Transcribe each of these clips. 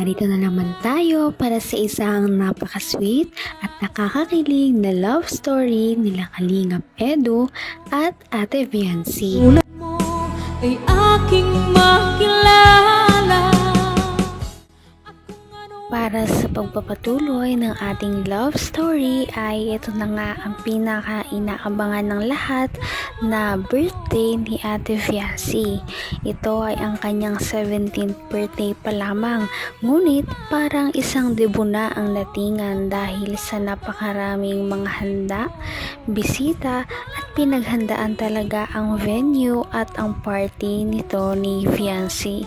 Narito na naman tayo para sa isang napaka-sweet at nakakakilig na love story nila Kalingap Edu at Ate Viancy. Tulad mo ay aking makilala. Para sa pagpapatuloy ng ating love story ay ito na nga ang pinaka-inaabangan ng lahat na birthday ni Ate Viancy. Ito ay ang kanyang 17th birthday pa lamang, ngunit parang isang debo na ang datingan dahil sa napakaraming mga handa, bisita at pinaghandaan talaga ang venue at ang party nito ni Viancy.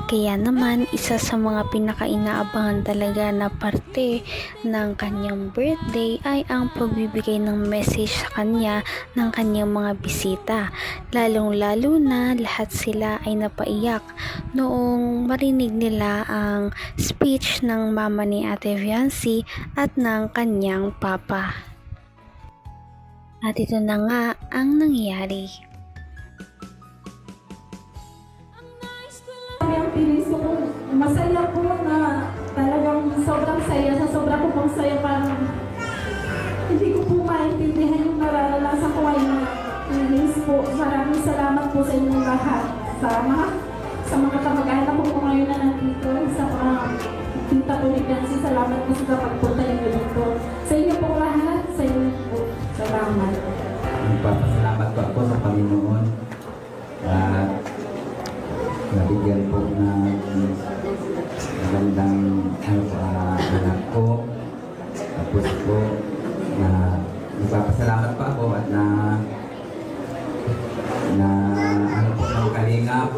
Kaya naman isa sa mga pinaka-inaabangan talaga na parte ng kanyang birthday ay ang pagbibigay ng message sa kanya ng kanyang mga bisita. Lalong-lalo na lahat sila ay napaiyak noong marinig nila ang speech ng mama ni Ate Viancy at ng kanyang papa. At ito na nga ang nangyari. Ang feelings ko, masaya po na talagang sobrang saya. Sa sobra ko pong saya, parang hindi ko po maintindihan yung nararanasan ko ngayon na feelings po. Maraming salamat po sa inyong lahat. Sa mga kamag-anak ko po ngayon na nandito, sa mga tita po ni Viancy, salamat po sa pagpunta ninyo dito. Sa inyo po lahat, sa inyo po. Salamat. Nagpapasalamat po ako sa Panginoon at nabigyan po ng magandang anak ko. Tapos po nagpapasalamat pa ako at na po ng kalingap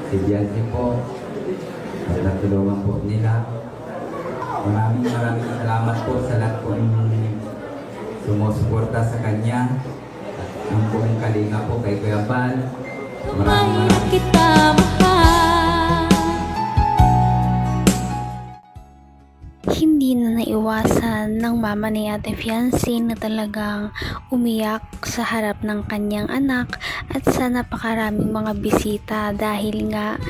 si Viancy po at natulungan po nila. Maraming salamat po sa lahat po sumusuporta sa kanya. Ang buong kalinga po kay Kuya Bal. Mahirap kita mahal. Hindi na naiwasan ng mama ni Ate Viancy na talagang umiyak sa harap ng kanyang anak at sa napakaraming mga bisita dahil nga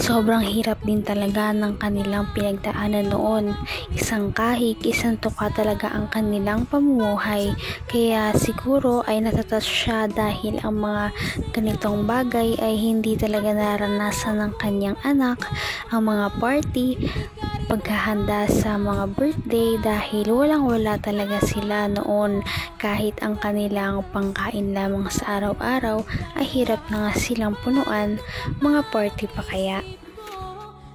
sobrang hirap din talaga ng kanilang pinagdaanan noon. Isang kahig, isang tuka talaga ang kanilang pamumuhay. Kaya siguro ay natatas siya dahil ang mga ganitong bagay ay hindi talaga naranasan ng kanyang anak. Ang mga party, paghahanda sa mga birthday dahil walang-wala talaga sila noon. Kahit ang kanilang pangkain lamang sa araw-araw ay hirap na nga silang punuan, mga party pa kaya.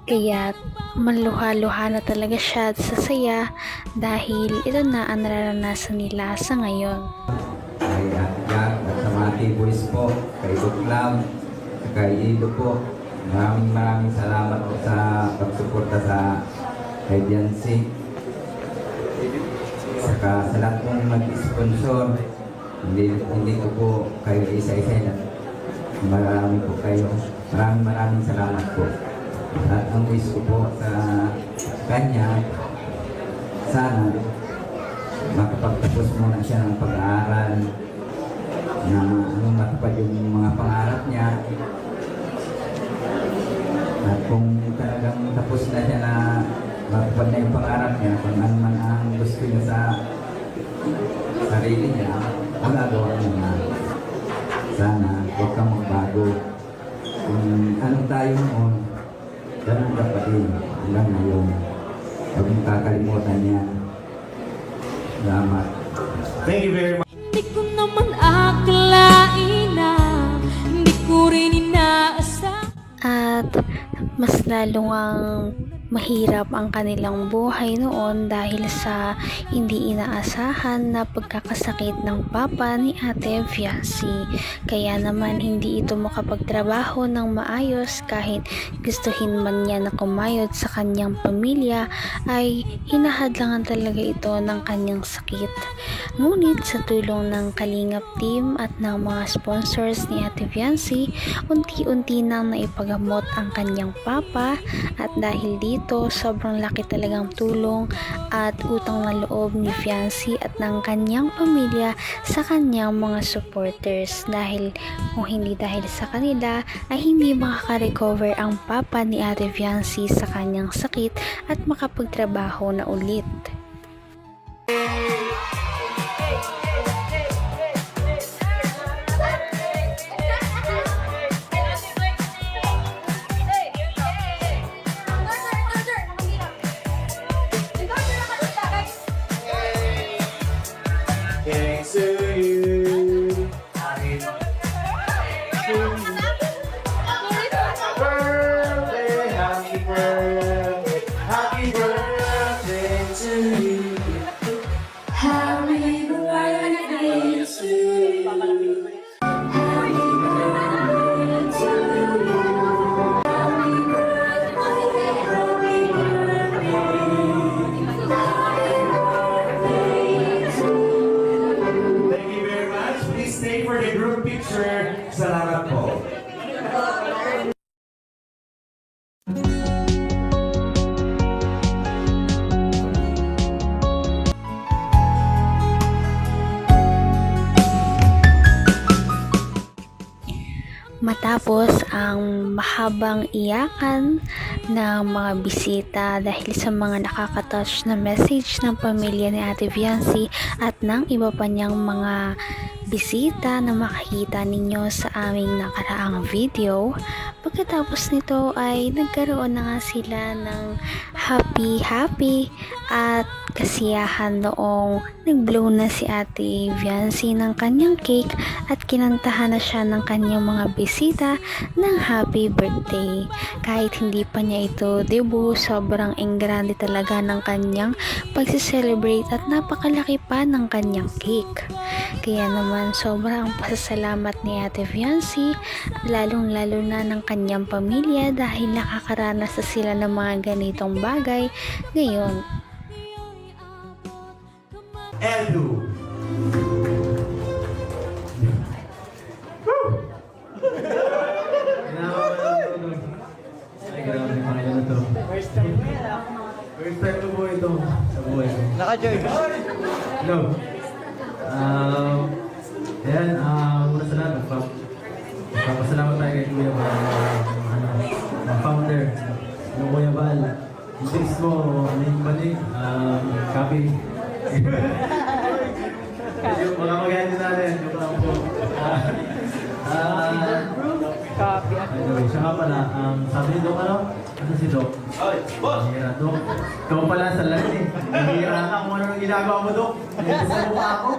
Kaya maluha-luha na talaga siya at sasaya dahil ito na ang nararanasan nila sa ngayon. Kay Jack at sa mga T-Boys po, kay Buklam, kay Ido po. Maraming salamat po sa pagsuporta sa kay Viancy. Saka sa lahat pong mag-sponsor, hindi ko po kayo isa-isa na. Marami po kayo. Maraming salamat po. At ang wish ko po sa kanya, sana makapagtapos muna siya ng pag-aaral na matupad yung mga pangarap niya. At kung talagang tapos na siya na matupad na yung pangarap niya, kung ano man ang gusto niya sa sarili niya, magagawa niya na. Sana huwag kang magbago. Kung anong tayo noon, ganun ka pa din hanggang ngayon. Huwag mong kakalimutan yan. Salamat. Thank you very much. Hindi ko naman akalain na hindi ko rin inaasahan. At mas lalong ang mahirap ang kanilang buhay noon dahil sa hindi inaasahan na pagkakasakit ng papa ni Ate Viancy. Kaya naman hindi ito makapagtrabaho ng maayos kahit gustuhin man niya na kumayod sa kanyang pamilya ay hinahadlangan talaga ito ng kanyang sakit. Ngunit sa tulong ng Kalingap team at ng mga sponsors ni Ate Viancy, unti-unti nang naipagamot ang kanyang Papa, at dahil dito sobrang laki talagang tulong at utang na loob ni Fiancé at ng kanyang pamilya sa kanyang mga supporters, dahil kung hindi dahil sa kanila ay hindi makaka-recover ang papa ni Ate Fiancé sa kanyang sakit at makapagtrabaho na ulit. Thanks to you. Happy birthday to you. Happy birthday to you. Happy birthday to you. Happy birthday, happy birthday to you. Thank you very much. Please stay for the group picture. Salamat po. Matapos ang mahabang iyakan ng mga bisita dahil sa mga nakakatouch na message ng pamilya ni Ate Fiancé at ng iba pa niyang mga bisita na makikita ninyo sa aming nakaraang video, pagkatapos nito ay nagkaroon na nga sila ng happy at kasiyahan noong nag-blow na si Ate Fiancé ng kanyang cake at kinantahan na siya ng kanyang mga bisita ng happy birthday. Kahit hindi pa niya ito debut, sobrang engrande talaga ng kanyang pagse-celebrate at napakalaki pa ng kanyang cake. Kaya naman sobrang pasasalamat ni Ate Fiancé, lalong-lalo na ng kanyang pamilya dahil nakakaranas na sila ng mga ganitong bagay ngayon. Edu. Ay, grabe mga yun ito. First time ko po ito sa buhay ko. Naka-George. Hello. Ayan, muna sa lahat, magpapasalamat tayo kay Kuya Bal, ang founder ng Kuya Bal. Yung tips mo, ano yung bali, copy. Baka magalit natin, joke lang po. Anyway, siya nga pala, sabi ni Doc, ano si Doc? Ay, boss. Hira, Doc. Ikaw pala sa lahat eh. Hira ka kung ano nang ginagawa mo, Doc. Sa mukha ako.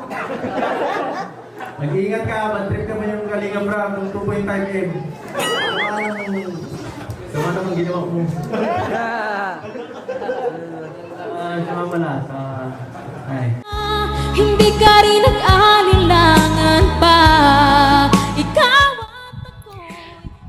Mag-iingat ka, bad-trip ka man yung Kalinga Brab ng 2.5M. Sama naman ginawa mo. Siya nga pala, ay. Hindi ka rin nag-alilangan pa. Ikaw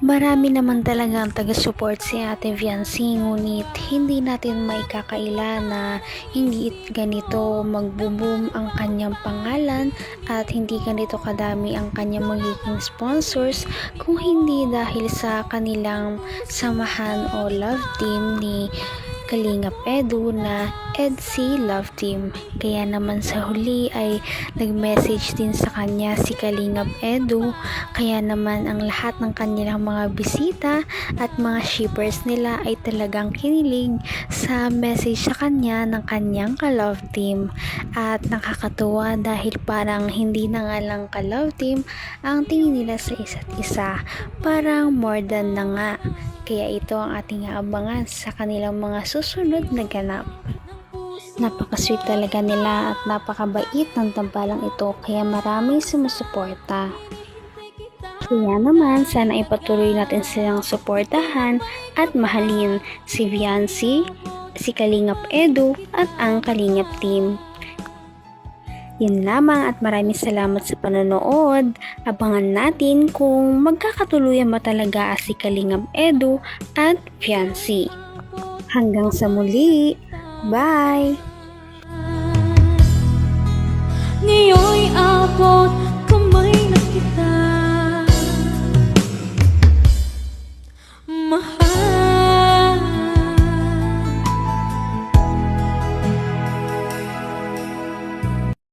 Marami naman talagang taga-support si Ate Fiancé, ngunit hindi natin maikakaila na hindi ganito magbo-boom ang kanyang pangalan at hindi ganito kadami ang kanyang magiging sponsors kung hindi dahil sa kanilang samahan o love team ni Kalingap Edu na EDC Love Team. Kaya naman sa huli ay nag-message din sa kanya si Kalingap Edu, kaya naman ang lahat ng kanilang mga bisita at mga shippers nila ay talagang kinilig sa message sa kanya ng kanyang ka-love team. At nakakatuwa dahil parang hindi na nga lang ka-love team ang tingin nila sa isa't isa, parang more than na nga. Kaya ito ang ating aabangan sa kanilang mga susunod na ganap. Napaka-sweet talaga nila at napakabait ng tambalang ito, kaya maraming sumusuporta. Kaya naman, sana ipatuloy natin silang suportahan at mahalin si Fiancé, si Kalingap Edu at ang Kalingap team. Yun lamang at maraming salamat sa panonood. Abangan natin kung magkakatuluyan ba talaga si Kalingap Edu at Fiancé. Hanggang sa muli. Bye! ngayon'y abot kamay na kita.